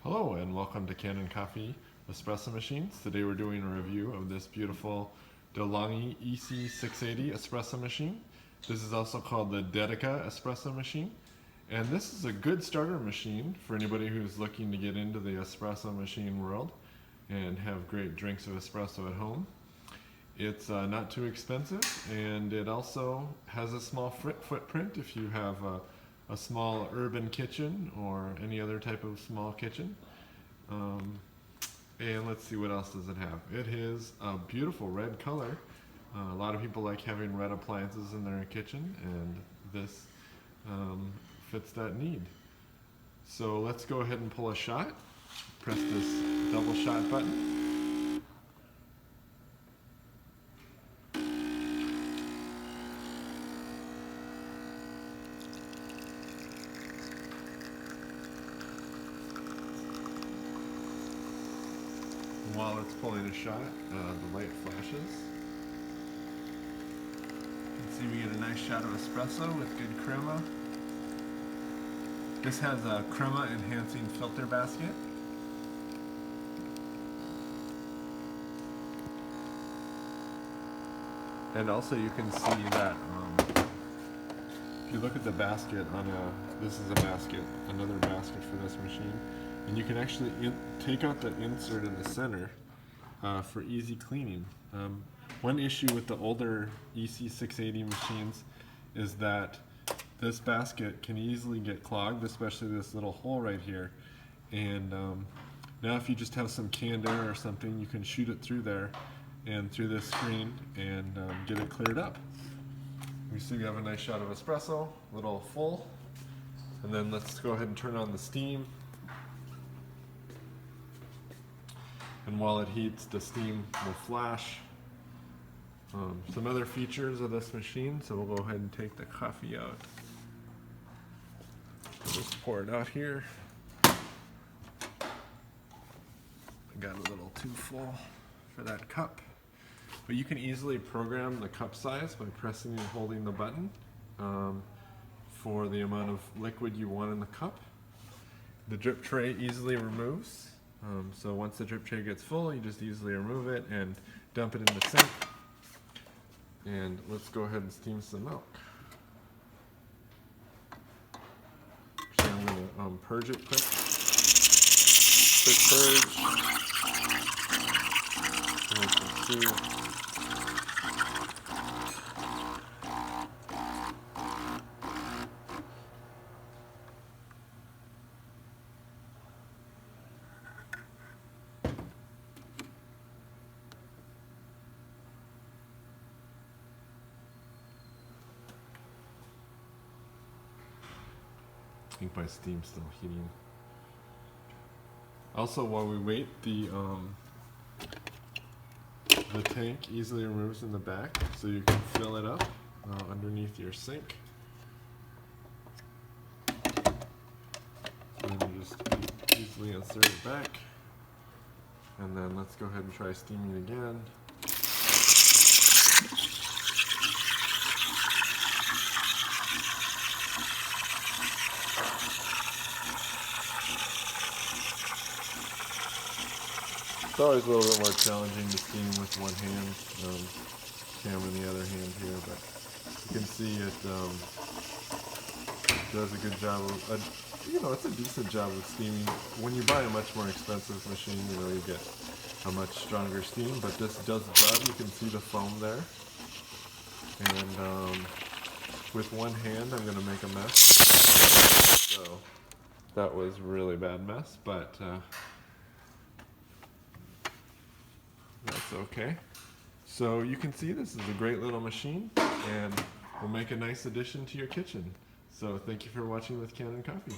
Hello and welcome to Kanen Coffee Espresso Machines. Today we're doing a review of this beautiful DeLonghi EC680 espresso machine. This is also called the Dedica espresso machine. And this is a good starter machine for anybody who's looking to get into the espresso machine world and have great drinks of espresso at home. It's not too expensive, and it also has a small footprint if you have a small urban kitchen or any other type of small kitchen. And let's see, what else does it have? It is a beautiful red color. A lot of people like having red appliances in their kitchen, and this fits that need. So let's go ahead and pull a shot. Press this double shot button. While it's pulling a shot, the light flashes. You can see we get a nice shot of espresso with good crema. This has a crema enhancing filter basket. And also you can see that if you look at the basket this is a basket, another basket for this machine. And you can actually take out the insert in the center for easy cleaning. One issue with the older EC680 machines is that this basket can easily get clogged, especially this little hole right here. And now if you just have some canned air or something, you can shoot it through there and through this screen and get it cleared up. You see we have a nice shot of espresso, a little full. And then let's go ahead and turn on the steam. And while it heats, the steam will flash. Some other features of this machine, so we'll go ahead and take the coffee out. I'll just pour it out here. I got a little too full for that cup. But you can easily program the cup size by pressing and holding the button for the amount of liquid you want in the cup. The drip tray easily removes. So once the drip tray gets full, you just easily remove it and dump it in the sink. And let's go ahead and steam some milk. So I'm going to purge it quick. Quick purge. And you can see I think my steam's still heating. Also, while we wait, the tank easily removes in the back, so you can fill it up underneath your sink. And you just easily insert it back. And then let's go ahead and try steaming again. It's always a little bit more challenging to steam with one hand, camera in the other hand here, but you can see it does a good job of, it's a decent job of steaming. When you buy a much more expensive machine, you get a much stronger steam, but this does the job. You can see the foam there. And with one hand, I'm going to make a mess. So that was a really bad mess, but that's okay. So you can see this is a great little machine and will make a nice addition to your kitchen. So thank you for watching with Kanen Coffee.